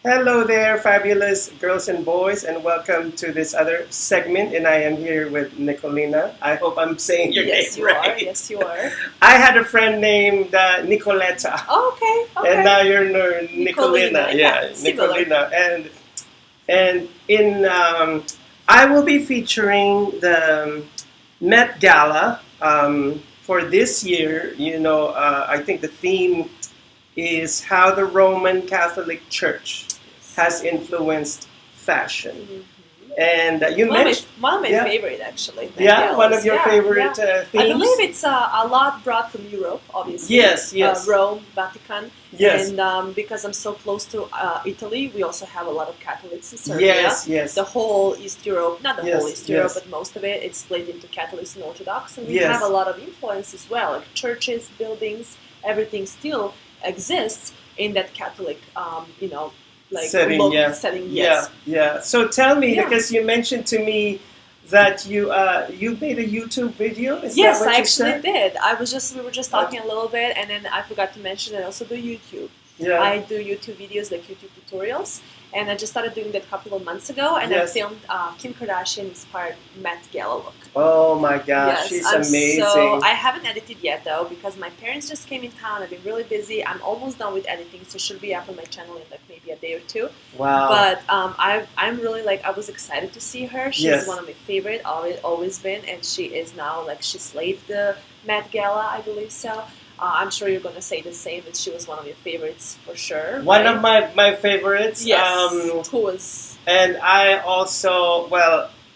Hello there, fabulous girls and boys, and welcome to this other segment. And I am here with Nikolina. I hope I'm saying your Yes, name you right. are. Yes, you are. I had a friend named Nicoletta, Oh, okay. and now you're Nikolina, Nikolina. yeah, similar. Nikolina. And in I will be featuring the Met Gala for this year. I think the theme is how the Roman Catholic Church has influenced fashion. Mm-hmm. And you One of mentioned, my yeah, favorite, actually. yeah, one of your favorite I themes. believe it's a lot brought from Europe, obviously. Yes. Rome, Vatican. Yes. And because I'm so close to Italy, we also have a lot of Catholics in Serbia. Yes. The whole East Europe, not the whole East Europe, yes. but most of it, it's split into Catholics and Orthodox. And we Yes. have a lot of influence as well, like churches, buildings, everything still exists in that Catholic, setting. setting. Yes. Yeah. So tell me, Yeah. because you mentioned to me that you made a YouTube video. Is Yes, that what I you actually said? did. We were just talking a little bit, and then I forgot to mention that I also do YouTube. Yeah. I do YouTube videos, like YouTube tutorials, and I just started doing that a couple of months ago, and Yes. I filmed Kim Kardashian inspired Met Gala look. Oh my gosh, Yes, she's I'm amazing. So I haven't edited yet though because my parents just came in town. I've been really busy. I'm almost done with editing, so it should be up on my channel in like maybe a day or two. Wow. But I'm really I was excited to see her. She's Yes. one of my favorite, always been, and she is now she slayed the Met Gala, I believe so. I'm sure you're gonna say the same. That she was one of your favorites for sure. One right? of my favorites. Yes. Who was? And I also,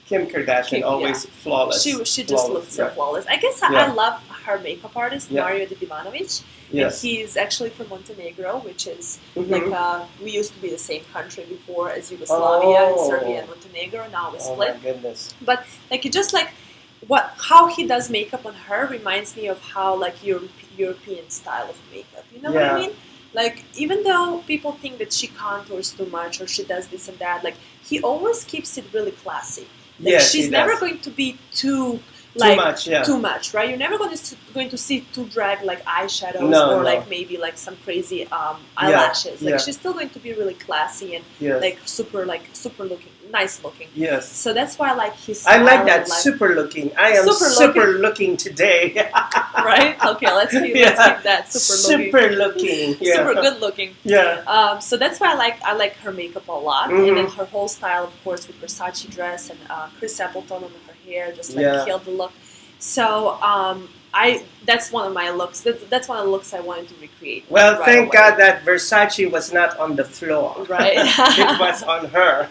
Kim Kardashian, always flawless. She just flawless, looked so flawless. I guess Yeah. I love her makeup artist, Mario Ivanovic. Yes. And he's actually from Montenegro, which is Mhm. we used to be the same country before as Yugoslavia, Oh. Serbia and Montenegro. Now we Oh split. my goodness. But it just how he does makeup on her reminds me of how European style of makeup. You know what I Yeah. mean? Even though people think that she contours too much or she does this and that, he always keeps it really classy. Yes, she's he never does. going to be too much, yeah. too much, right? You're never going to see too drag eyeshadows No, or no. maybe some crazy eyelashes. Yeah. She's still going to be really classy and Yes. super looking, nice looking. Yes. So that's why I like his I style like that and, super looking. I am Super super looking today. right? Okay, let's keep that Super looking. Yeah. super good looking. Yeah. So that's why I like her makeup a lot, Mhm. and then her whole style, of course, with Versace dress and Chris Appleton on her hair, just killed the look. So that's one of my looks. That's one of the looks I wanted to recreate. Well, right thank away. God that Versace was not on the floor. Right. It was on her.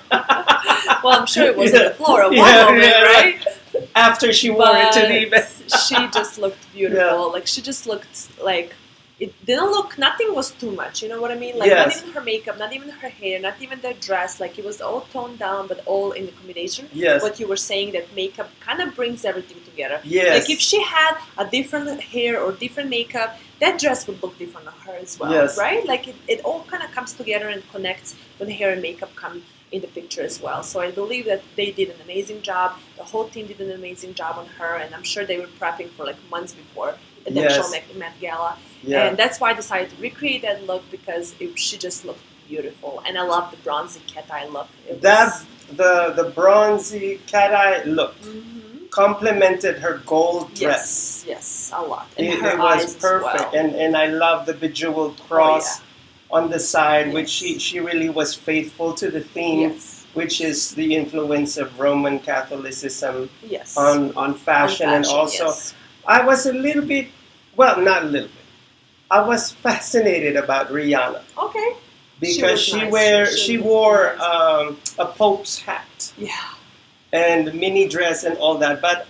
Well, I'm sure it was on the floor at one moment, right? After she wore it to the event. She just looked beautiful. She just looked it didn't look. Nothing was too much. You know what I mean? Not Yes. even her makeup, not even her hair, not even the dress. It was all toned down, but all in the combination. Yes. What you were saying, that makeup kind of brings everything together. Yes. If she had a different hair or different makeup, that dress would look different on her as well. Yes. Right? It all kind of comes together and connects when hair and makeup come in the picture as well. So I believe that they did an amazing job. The whole team did an amazing job on her, and I'm sure they were prepping for months before the actual Met Gala. Yeah. And that's why I decided to recreate that look because she just looked beautiful. And I love the bronzy cat eye look. The bronzy cat eye look complemented her gold dress. Yes, a lot. And It her was eyes perfect, as well. and I love the bejeweled cross on the side, which Yes. she really was faithful to the theme, Yes. which is the influence of Roman Catholicism Yes. on fashion, and also yes. I was a little bit, well, not a little bit. I was fascinated about Rihanna Okay. because She was nice. she wore a Pope's hat Yeah. and mini dress and all that, but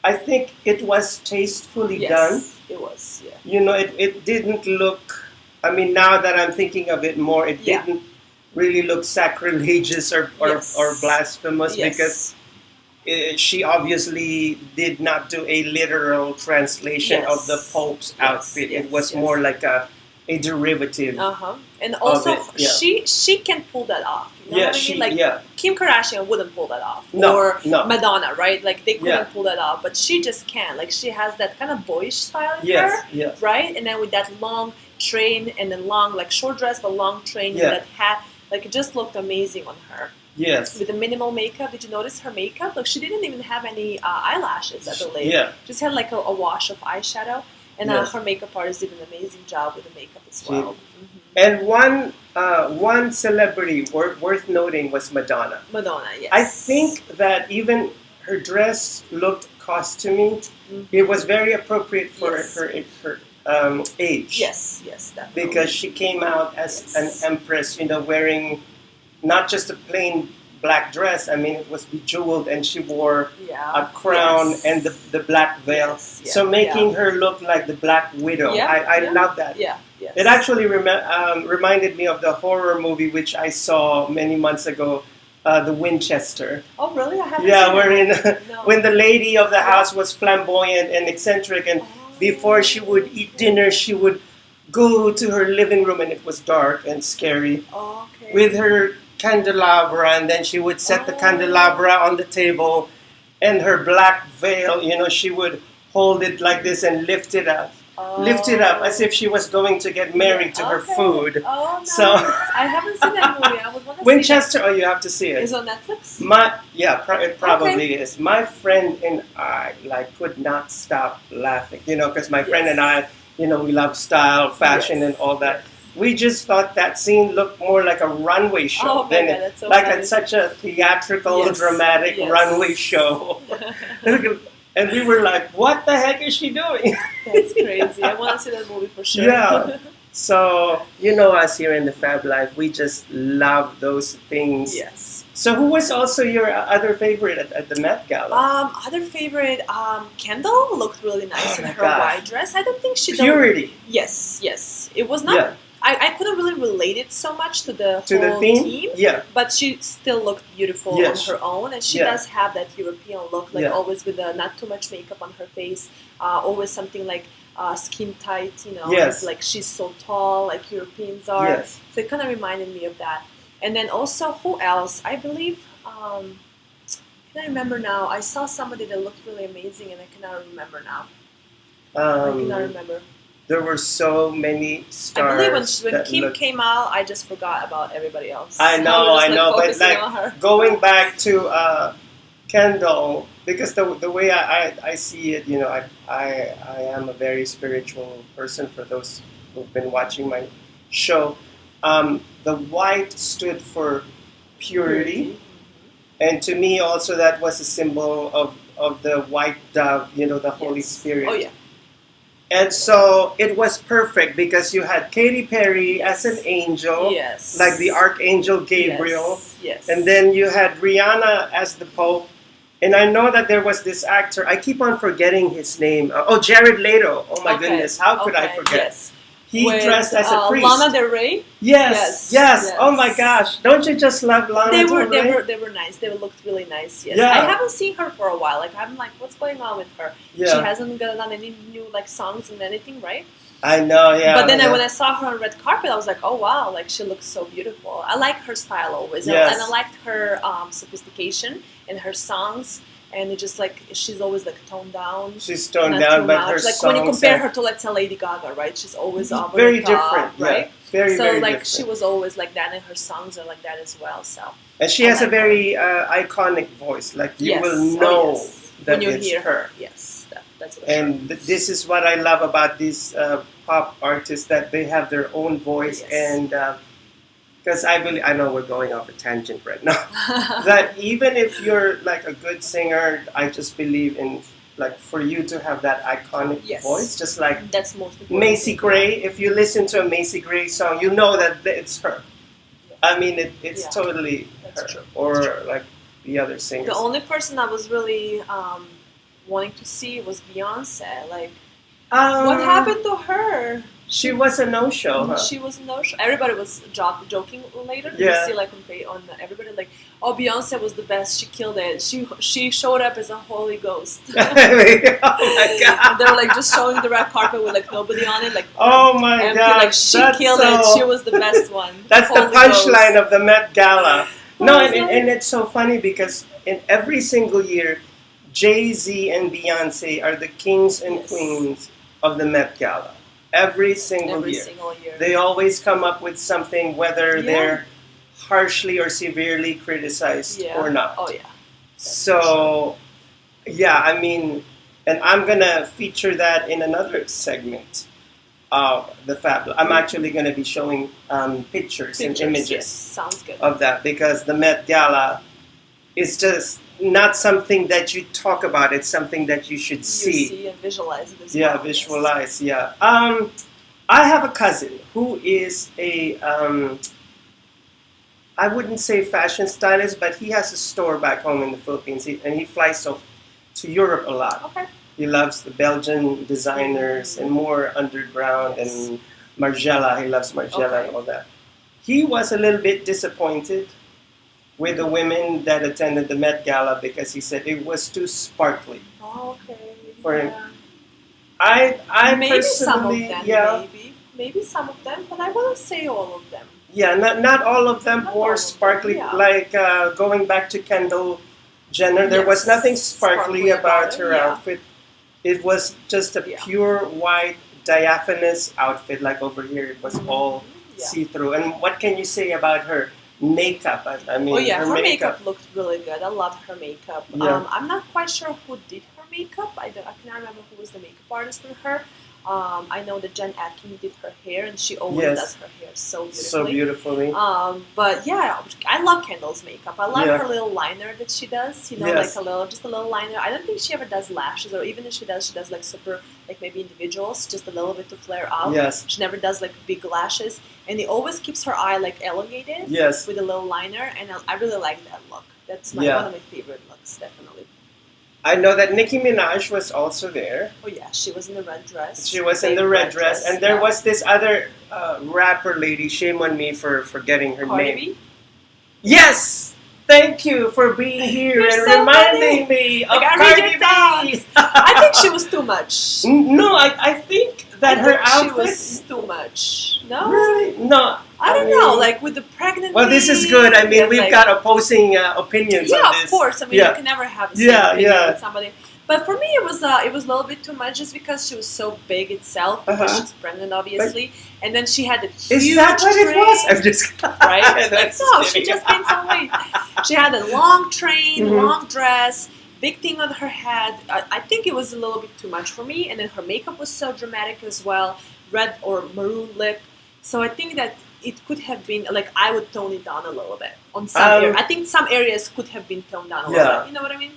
I think it was tastefully done. It was, yeah. You know, it didn't look. I mean, now that I'm thinking of it more, it didn't really look sacrilegious or blasphemous because she obviously did not do a literal translation of the Pope's outfit. It was more like a derivative. And also, of it, she can pull that off. You know what I mean? Kim Kardashian wouldn't pull that off, No, or no. Madonna, right? They couldn't pull that off, but she just can. She has that kind of boyish style in her, Yes. right? And then with that long train, and then long short dress, but long train, and that hat. Like it just looked amazing on her. Yes. With the minimal makeup. Did you notice her makeup? Like she didn't even have any eyelashes at the lid. Yeah. Just had like a wash of eyeshadow. And Yes. her makeup artist did an amazing job with the makeup as well. And one celebrity worth noting was Madonna. Madonna, yes. I think that even her dress looked costumey. It was very appropriate for her age. Yes, definitely. Because she came out as an empress, wearing not just a plain black dress. I mean, it was bejeweled, and she wore a crown and the black veil. So making her look like the Black Widow. I love that. It actually reminded me of the horror movie which I saw many months ago, The Winchester. Oh, really? I haven't seen wherein No. when the lady of the house was flamboyant and eccentric, and before she would eat dinner, she would go to her living room, and it was dark and scary, with her candelabra, and then she would set the candelabra on the table, and her black veil, she would hold it like this and lift it up as if she was going to get married to her food. Oh, nice. So I haven't seen that movie. I would want to Winchester, you have to see it. Is it on Netflix? It probably is. My friend and I could not stop laughing, because my friend and I, we love style, fashion, and all that. We just thought that scene looked more like a runway show than it's such a theatrical, dramatic runway show. And we were like, what the heck is she doing? That's crazy. I want to see that movie for sure. Yeah. So, us here in the Fab Life, we just love those things. Yes. So who was also your other favorite at the Met Gala? Other favorite, Kendall looked really nice in her white dress. I don't think she... Purity. Yes. It was not... Yeah. I couldn't really relate it so much to the whole theme. Yeah. But she still looked beautiful on her own, and she does have that European look, always with not too much makeup on her face, always something like skin tight, like she's so tall, like Europeans are. Yes. So it kind of reminded me of that. And then also, who else? I believe, can I remember now? I saw somebody that looked really amazing, and I cannot remember now. I cannot remember. There were so many stars. I believe when Kim came out, I just forgot about everybody else. I know. But going back to Kendall, because the way I see it, I am a very spiritual person. For those who've been watching my show, the white stood for purity, and to me also that was a symbol of the white dove, the Holy Spirit. Oh yeah. And so it was perfect because you had Katy Perry as an angel, like the Archangel Gabriel. Yes. And then you had Rihanna as the Pope. And I know that there was this actor, I keep on forgetting his name. Jared Leto. Oh my goodness, how could I forget? Yes. He dressed as a priest. Lana Del Rey? Yes. Oh my gosh. Don't you just love Lana Del Rey? They were nice. They looked really nice. Yes. Yeah. I haven't seen her for a while. I'm like, what's going on with her? Yeah. She hasn't done any new songs and anything, right? I know, yeah. But then when I saw her on red carpet, I was like, oh wow, she looks so beautiful. I like her style always. Yes. And I liked her sophistication in her songs. And it's just she's always toned down. She's toned down, but her songs when you compare her to, let's say, Lady Gaga, right? She's always very different, right? Yeah. Very different. She was always like that, and her songs are like that as well. So. And she has a very iconic voice. You will know that when you it's hear her. Yes, that's what. And this is what I love about these pop artists, that they have their own voice and. Because I know we're going off a tangent right now, that even if you're a good singer, I just believe in for you to have that iconic voice, just like that's most important. Macy Gray. If you listen to a Macy Gray song, you know that it's her. Yeah. I mean, it's totally her, true. Or the other singers. The only person I was really wanting to see was Beyonce. What happened to her? She was a no-show, huh? She was a no-show. Everybody was joking later. Yeah. You see, on everybody, oh, Beyonce was the best. She killed it. She showed up as a Holy Ghost. Oh my God! They were just showing the red carpet with nobody on it. Oh my empty. God! She killed it. She was the best one. That's the punchline of the Met Gala. No, and it's so funny because in every single year, Jay-Z and Beyonce are the kings and queens of the Met Gala. Every single year. They always come up with something, whether they're harshly or severely criticized or not. Oh yeah. So, yeah, I mean, and I'm gonna feature that in another segment of the FAB. I'm actually gonna be showing pictures and images Yes. Sounds good. of that, because the Met Gala is just not something that you talk about. It's something that you should see. You see and visualize it as Yeah, well. visualize. Yeah. I have a cousin who is a I wouldn't say fashion stylist, but he has a store back home in the Philippines, and he flies to Europe a lot. Okay. He loves the Belgian designers and more underground and Margiela. He loves Margiela and all that. He was a little bit disappointed with the women that attended the Met Gala because he said it was too sparkly for him. I maybe personally, some of them, maybe some of them, but I wouldn't say all of them. Yeah, not all of them Not were all of sparkly. them, yeah. Like going back to Kendall Jenner, there was nothing sparkly about her outfit. It was just a pure white diaphanous outfit. Like over here, it was all see-through. And what can you say about her makeup? I mean, her makeup looked really good. I loved her makeup. Yeah. I'm not quite sure who did her makeup. I cannot remember who was the makeup artist for her. I know that Jen Atkin did her hair, and she always does her hair so beautifully. So beautifully. But yeah, I love Kendall's makeup. I love her little liner that she does. You know, like just a little liner. I don't think she ever does lashes, or even if she does like super, like maybe individuals, just a little bit to flare out. Yes. She never does like big lashes, and it always keeps her eye like elongated. Yes. With a little liner, and I really like that look. That's one of my favorite looks, definitely. I know that Nicki Minaj was also there. Oh yeah, she was in the red dress. She was in the red dress, and there was this other rapper lady. Shame on me for forgetting her Cardi name. B? Yes, thank you for being here and so reminding me of Cardi B. I think she was too much. No, I think that her outfit she was too much. No, really, no. I don't know. Like with the pregnancy. Well, this is good. I mean, we've got opposing opinions on this. Yeah, of course. I mean, you can never have the same opinion with somebody. But for me, it was a little bit too much, just because she was so big itself. Because she's pregnant, obviously, and then she had a huge. Is that what it was? I'm just right. No, she just gained some weight. She had a long train, long dress, big thing on her head. I think it was a little bit too much for me, and then her makeup was so dramatic as well, red or maroon lip. So I think that it could have been like I would tone it down a little bit on some areas. I think some areas could have been toned down a little bit. You know what I mean?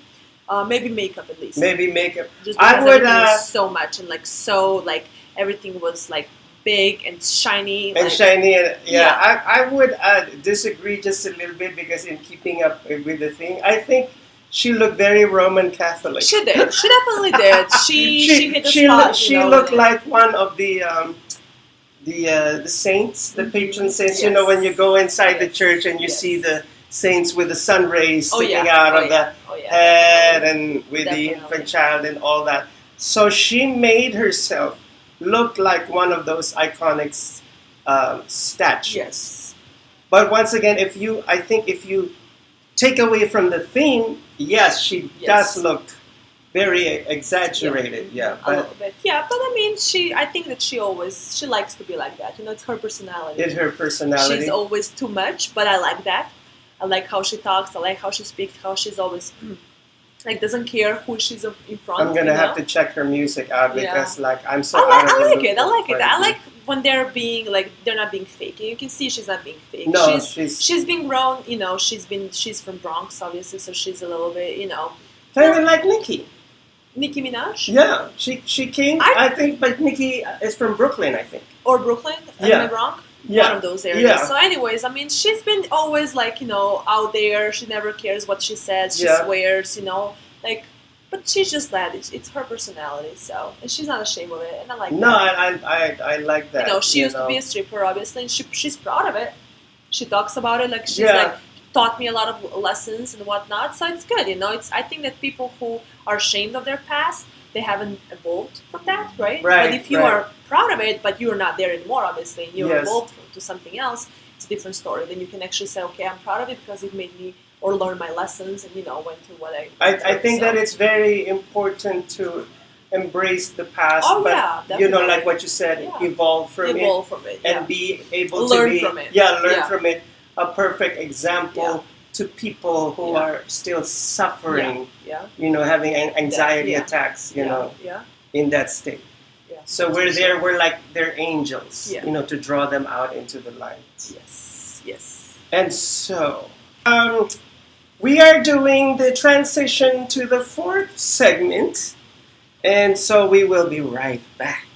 Maybe makeup at least. Maybe makeup. Just because everything was so much and like so like everything was like big and shiny. And shiny, and I would disagree just a little bit, because in keeping up with the thing, I think she looked very Roman Catholic. She did. She definitely did. She hit the spot. She looked like one of the saints, the patron saints. You know, when you go inside the church and you see the saints with the sun rays sticking out of the head, and with the infant child and all that. So she made herself look like one of those iconic statues. Yes. But once again, if you take away from the theme, yes, she does look very exaggerated. Yeah, a little bit. Yeah, but I mean, I think that she likes to be like that. You know, it's her personality. It's her personality. She's always too much, but I like that. I like how she talks. I like how she speaks. How she's always like doesn't care who she's in front. I'm gonna have to check her music out, because like I'm so. I like it. I like when they're being like they're not being fake. You can see she's not being fake. No, she's been grown. You know, she's from Bronx, obviously, so she's a little bit, you know. Kind of like Nicki Minaj. Yeah, she came. I think, but Nicki is from Brooklyn, I think. Or Brooklyn? Am I wrong? Yeah. One of those areas. Yeah. So anyways, I mean, she's been always like, you know, out there. She never cares what she says. She swears, you know, like, but she's just that. It's her personality, so, and she's not ashamed of it, and I like that. No, I like that. You know, she used to be a stripper, obviously, and she's proud of it. She talks about it like she's like, taught me a lot of lessons and whatnot, so it's good, you know. I think that people who are ashamed of their past, they haven't evolved from that, right? But if you are proud of it, but you're not there anymore, obviously, and you're evolved to something else, it's a different story. Then you can actually say, okay, I'm proud of it because it made me, or learn my lessons, and, you know, went through what I think that it's very important to embrace the past, but, you know, like what you said, evolve from it, and be able to learn from it. Yeah, learn from it. a perfect example to people who are still suffering, having anxiety attacks, in that state. So we're there, we're like their angels, to draw them out into the light. Yes. And so, we are doing the transition to the fourth segment, and so we will be right back.